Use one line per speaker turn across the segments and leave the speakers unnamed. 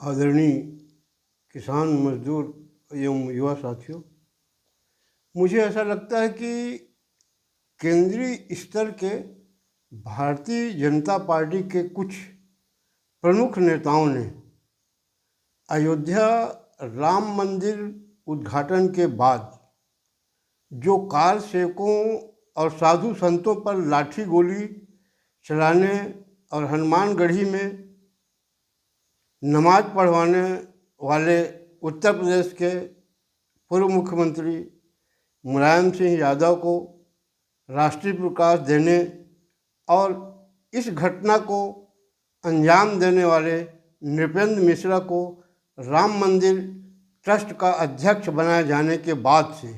आदरणीय किसान मजदूर एवं युवा साथियों, मुझे ऐसा लगता है कि केंद्रीय स्तर के भारतीय जनता पार्टी के कुछ प्रमुख नेताओं ने अयोध्या राम मंदिर उद्घाटन के बाद जो कार सेवकों और साधु संतों पर लाठी गोली चलाने और हनुमानगढ़ी में नमाज पढ़वाने वाले उत्तर प्रदेश के पूर्व मुख्यमंत्री मुलायम सिंह यादव को राष्ट्रीय प्रकाश देने और इस घटना को अंजाम देने वाले नृपेंद्र मिश्रा को राम मंदिर ट्रस्ट का अध्यक्ष बनाए जाने के बाद से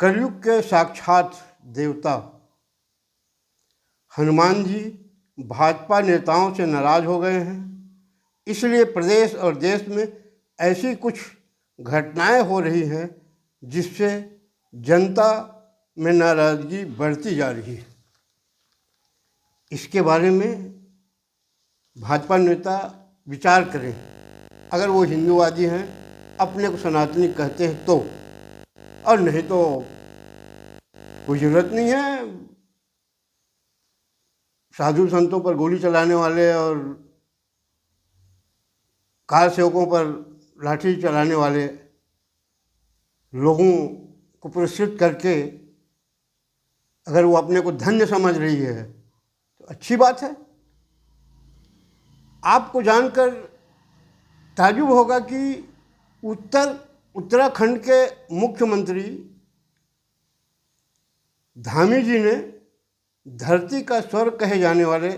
कलयुग के साक्षात देवता हनुमान जी भाजपा नेताओं से नाराज हो गए हैं। इसलिए प्रदेश और देश में ऐसी कुछ घटनाएं हो रही हैं जिससे जनता में नाराजगी बढ़ती जा रही है। इसके बारे में भाजपा नेता विचार करें। अगर वो हिंदूवादी हैं, अपने को सनातनी कहते हैं तो, और नहीं तो कोई ज़रूरत नहीं है साधु संतों पर गोली चलाने वाले और कार सेवकों पर लाठी चलाने वाले लोगों को पुरस्कृत करके अगर वो अपने को धन्य समझ रही है तो अच्छी बात है। आपको जानकर ताज्जुब होगा कि उत्तराखंड के मुख्यमंत्री धामी जी ने धरती का स्वर्ग कहे जाने वाले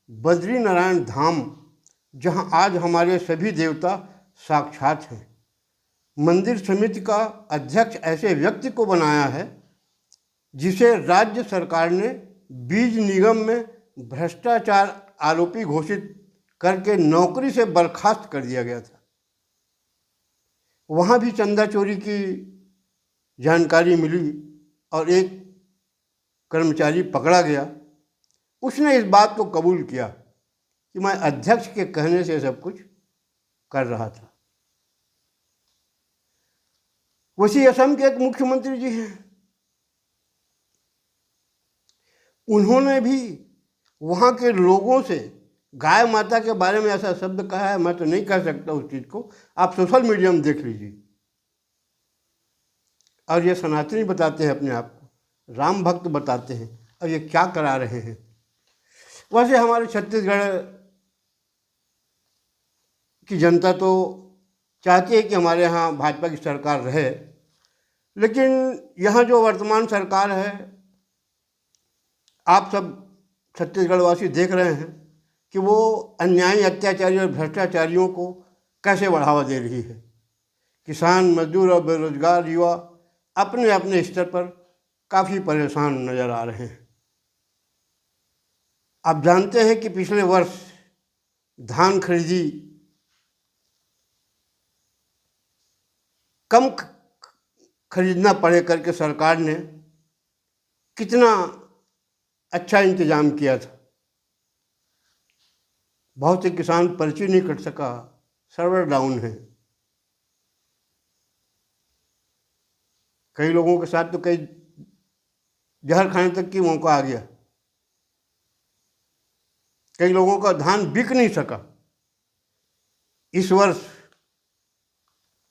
बद्रीनारायण धाम, जहां आज हमारे सभी देवता साक्षात हैं, मंदिर समिति का अध्यक्ष ऐसे व्यक्ति को बनाया है जिसे राज्य सरकार ने बीज निगम में भ्रष्टाचार आरोपी घोषित करके नौकरी से बर्खास्त कर दिया गया था। वहाँ भी चंदा चोरी की जानकारी मिली और एक कर्मचारी पकड़ा गया। उसने इस बात को कबूल किया कि मैं अध्यक्ष के कहने से सब कुछ कर रहा था। वैसे असम के एक मुख्यमंत्री जी हैं, उन्होंने भी वहाँ के लोगों से गाय माता के बारे में ऐसा शब्द कहा है, मैं तो नहीं कह सकता उस चीज़ को, आप सोशल मीडिया में देख लीजिए। और ये सनातनी बताते हैं अपने आप को, राम भक्त बताते हैं, और ये क्या करा रहे हैं। वैसे हमारे छत्तीसगढ़ की जनता तो चाहती है कि हमारे यहाँ भाजपा की सरकार रहे, लेकिन यहाँ जो वर्तमान सरकार है, आप सब छत्तीसगढ़वासी देख रहे हैं कि वो अन्यायी, अत्याचारी और भ्रष्टाचारियों को कैसे बढ़ावा दे रही है। किसान, मजदूर और बेरोजगार युवा अपने अपने स्तर पर काफ़ी परेशान नज़र आ रहे हैं। आप जानते हैं कि पिछले वर्ष धान खरीदी कम खरीदना पड़े करके सरकार ने कितना अच्छा इंतज़ाम किया था। बहुत से किसान पर्ची नहीं कट सका, सर्वर डाउन है। कई लोगों के साथ तो कई जहर खाने तक की मौका आ गया। कई लोगों का धान बिक नहीं सका। इस वर्ष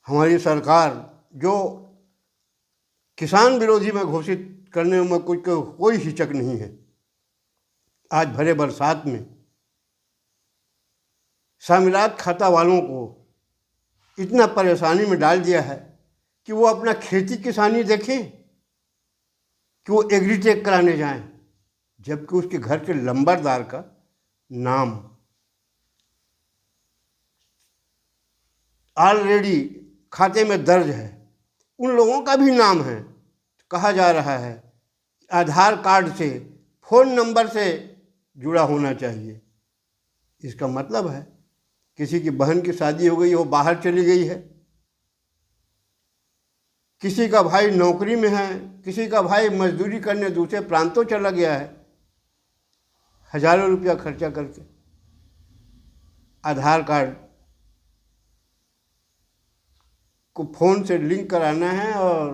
हमारी सरकार जो किसान विरोधी में घोषित करने में कोई हिचक नहीं है, आज भरे बरसात में शामिलात खाता वालों को इतना परेशानी में डाल दिया है कि वो अपना खेती किसानी देखें कि वो एग्रीटेक कराने जाएं, जबकि उसके घर के लंबरदार का नाम ऑलरेडी खाते में दर्ज है। उन लोगों का भी नाम है। कहा जा रहा है आधार कार्ड से, फ़ोन नंबर से जुड़ा होना चाहिए। इसका मतलब है किसी की बहन की शादी हो गई, वो बाहर चली गई है, किसी का भाई नौकरी में है, किसी का भाई मजदूरी करने दूसरे प्रांतों चला गया है, हजारों रुपया खर्चा करके आधार कार्ड को फ़ोन से लिंक कराना है और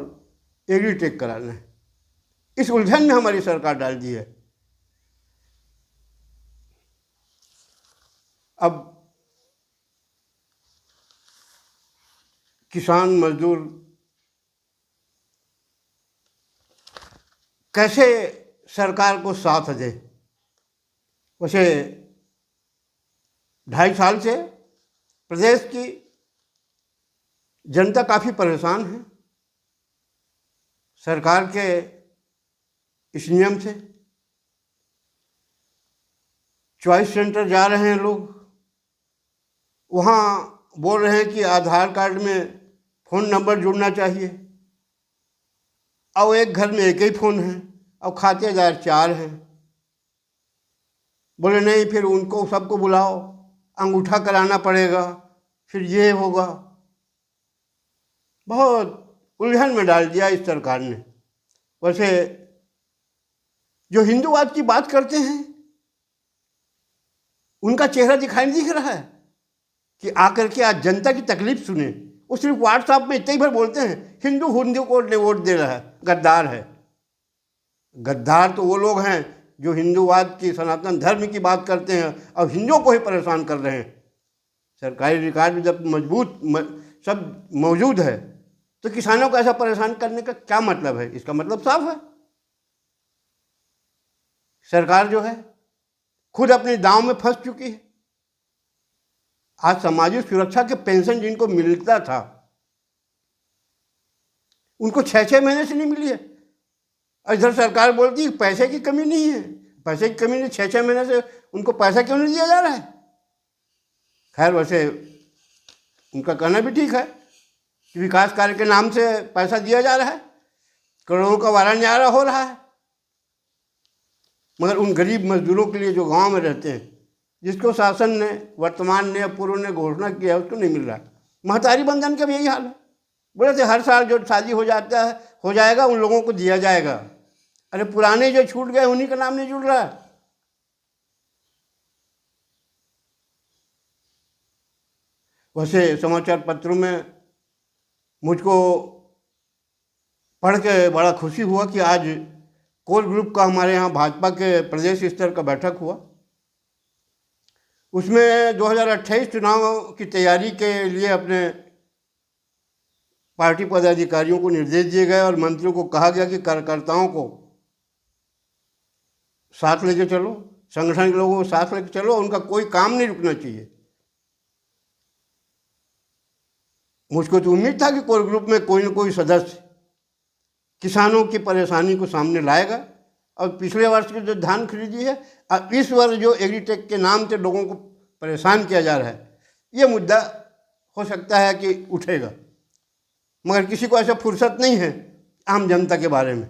एग्रीटेक कराना है। इस उलझन में हमारी सरकार डाल दी है। अब किसान मजदूर कैसे सरकार को साथ दे। वैसे 2.5 साल से प्रदेश की जनता काफ़ी परेशान है सरकार के इस नियम से। चॉइस सेंटर जा रहे हैं लोग, वहाँ बोल रहे हैं कि आधार कार्ड में फ़ोन नंबर जुड़ना चाहिए, और एक घर में एक ही फ़ोन है और खातेदार 4 हैं। बोले नहीं, फिर उनको सबको बुलाओ, अंगूठा कराना पड़ेगा, फिर ये होगा। बहुत उलझन में डाल दिया इस सरकार ने। वैसे जो हिंदूवाद की बात करते हैं उनका चेहरा दिखाई नहीं दिख रहा है कि आकर के आज जनता की तकलीफ सुने। वो सिर्फ व्हाट्सएप में इतने ही भर बोलते हैं हिंदू को वोट दे रहा है। गद्दार है। गद्दार तो वो लोग हैं जो हिंदूवाद की, सनातन धर्म की बात करते हैं और हिंदुओं को ही परेशान कर रहे हैं। सरकारी रिकॉर्ड में जब सब मौजूद है तो किसानों को ऐसा परेशान करने का क्या मतलब है? इसका मतलब साफ है, सरकार जो है खुद अपने दांव में फंस चुकी है। आज सामाजिक सुरक्षा के पेंशन जिनको मिलता था उनको 6-6 महीने से नहीं मिली है, और इधर सरकार बोलती है पैसे की कमी नहीं है। पैसे की कमी नहीं, 6-6 महीने से उनको पैसा क्यों नहीं दिया जा रहा है? खैर, वैसे उनका कहना भी ठीक है कि विकास कार्य के नाम से पैसा दिया जा रहा है, करोड़ों का वारा न्यारा हो रहा है, मगर उन गरीब मजदूरों के लिए जो गांव में रहते हैं, जिसको शासन ने, वर्तमान ने, पूर्व ने घोषणा किया है, उसको नहीं मिल रहा। महतारी बंधन का भी यही हाल है। बोले थे हर साल जो शादी हो जाएगा उन लोगों को दिया जाएगा। अरे पुराने जो छूट गए उन्हीं का नाम नहीं जुड़ रहा। वैसे समाचार पत्रों में मुझको पढ़ के बड़ा खुशी हुआ कि आज कोर ग्रुप का हमारे यहाँ भाजपा के प्रदेश स्तर का बैठक हुआ। उसमें 2028 चुनाव की तैयारी के लिए अपने पार्टी पदाधिकारियों को निर्देश दिए गए और मंत्रियों को कहा गया कि कार्यकर्ताओं को साथ लेके चलो, संगठन के लोगों को साथ लेके चलो, उनका कोई काम नहीं रुकना चाहिए। मुझको तो उम्मीद था कि कोर ग्रुप में कोई न कोई सदस्य किसानों की परेशानी को सामने लाएगा, और पिछले वर्ष की जो धान खरीदी है और इस वर्ष जो एग्रीटेक के नाम से लोगों को परेशान किया जा रहा है, ये मुद्दा हो सकता है कि उठेगा। मगर किसी को ऐसा फुर्सत नहीं है आम जनता के बारे में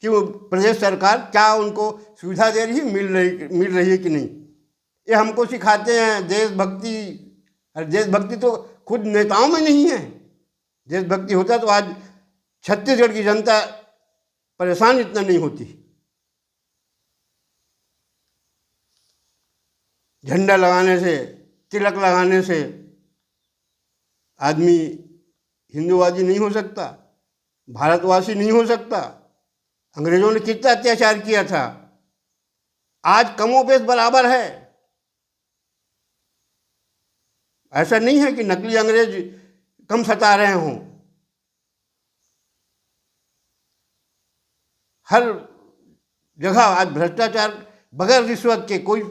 कि वो प्रदेश सरकार क्या उनको सुविधा दे रही है, मिल रही है कि नहीं। ये हमको सिखाते हैं देशभक्ति। और देशभक्ति तो खुद नेताओं में नहीं है। देशभक्ति होता तो आज छत्तीसगढ़ की जनता परेशान इतना नहीं होती। झंडा लगाने से, तिलक लगाने से आदमी हिंदूवादी नहीं हो सकता, भारतवासी नहीं हो सकता। अंग्रेजों ने कितना अत्याचार किया था, आज कमोबेश बराबर है। ऐसा नहीं है कि नकली अंग्रेज कम सता रहे हों। हर जगह आज भ्रष्टाचार बगैर रिश्वत के। कोई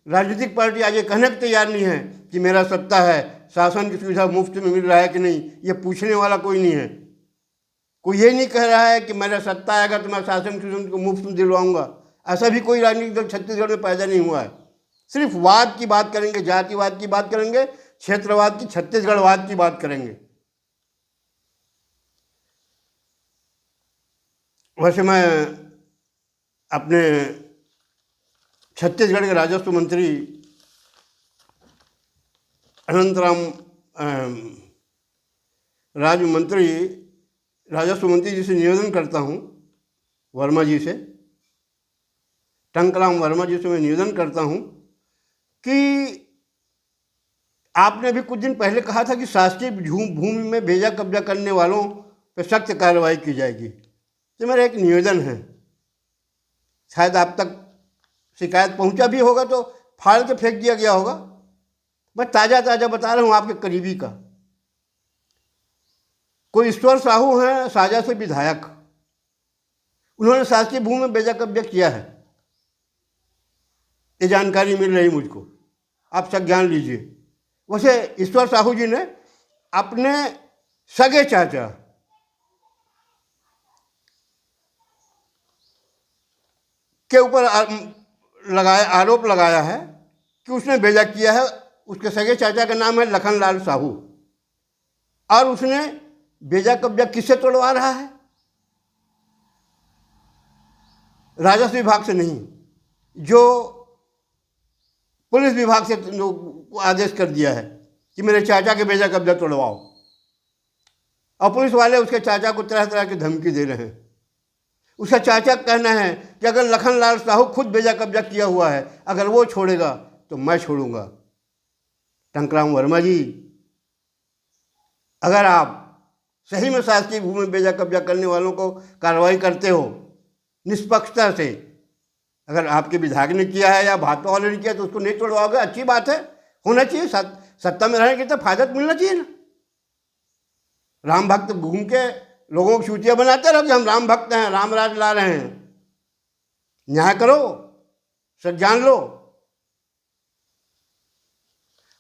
राजनीतिक पार्टी आज ये कहने को तैयार नहीं है कि मेरा सत्ता है, शासन की सुविधा मुफ्त में मिल रहा है कि नहीं, ये पूछने वाला कोई नहीं है। कोई ये नहीं कह रहा है कि मेरा सत्ता आएगा तो मैं शासन की सुविधा को मुफ्त में दिलवाऊंगा। ऐसा भी कोई राजनीतिक दल छत्तीसगढ़ में पैदा नहीं हुआ है। सिर्फ वाद की बात करेंगे, जातिवाद की बात करेंगे, क्षेत्रवाद की, छत्तीसगढ़वाद की बात करेंगे। वैसे मैं अपने छत्तीसगढ़ के राजस्व मंत्री राजस्व मंत्री जी से निवेदन करता हूँ, वर्मा जी से, टंकराम वर्मा जी से मैं निवेदन करता हूँ कि आपने अभी कुछ दिन पहले कहा था कि शासकीय भूमि में बेजा कब्जा करने वालों पर सख्त कार्रवाई की जाएगी। तो मेरा एक निवेदन है, शायद आप तक शिकायत पहुंचा भी होगा तो फाड़ के फेंक दिया गया होगा। मैं ताज़ा ताज़ा बता रहा हूँ आपके करीबी का। कोई ईश्वर साहू हैं साजा से विधायक, उन्होंने शासकीय भूमि में बेजा कब्जा किया है। ये जानकारी मिल रही मुझको, आप संज्ञान लीजिए। वैसे ईश्वर साहू जी ने अपने सगे चाचा के ऊपर आरोप लगाया है कि उसने बेजा किया है। उसके सगे चाचा का नाम है लखनलाल साहू, और उसने बेजा कब्जा किससे तोड़वा रहा है? राजस्व विभाग से नहीं, जो पुलिस विभाग से आदेश कर दिया है कि मेरे चाचा के बेजा कब्जा तोड़वाओ। और पुलिस वाले उसके चाचा को तरह तरह की धमकी दे रहे हैं। उसका चाचा कहना है कि अगर लखनलाल साहू खुद बेजा कब्जा किया हुआ है, अगर वो छोड़ेगा तो मैं छोड़ूंगा। टंकराम वर्मा जी, अगर आप सही में शासकीय भूमि में बेजा कब्जा करने वालों को कार्रवाई करते हो निष्पक्षता से, अगर आपके विधायक ने किया है या भाजपा वाले ने किया तो उसको नहीं तोड़वाओगे, अच्छी बात है, होना चाहिए। सत्ता में रहने की तो फायदा मिलना चाहिए ना। राम भक्त घूम के लोगों को चूतिया बनाते रहो कि हम राम भक्त हैं, राम राज ला रहे हैं। न्याय करो, सब जान लो।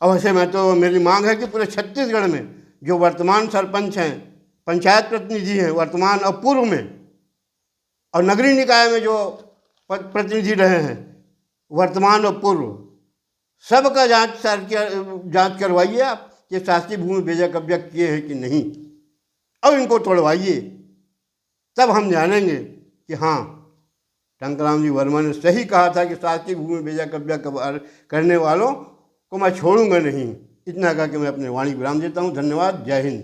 और वैसे मैं तो, मेरी मांग है कि पूरे छत्तीसगढ़ में जो वर्तमान सरपंच हैं, पंचायत प्रतिनिधि हैं वर्तमान और पूर्व में, और नगरीय निकाय में जो प्रतिनिधि रहे हैं वर्तमान और पूर्व, सबका जांच करवाइए आप कि शासकीय भूमि बेजा कब्जा किए हैं कि नहीं, और इनको तोड़वाइए। तब हम जानेंगे कि हाँ, टंकराम जी वर्मा ने सही कहा था कि शासकीय भूमि बेजा कब्जा करने वालों को मैं छोड़ूंगा नहीं। इतना कह के मैं अपने वाणी विराम देता हूँ। धन्यवाद। जय हिंद।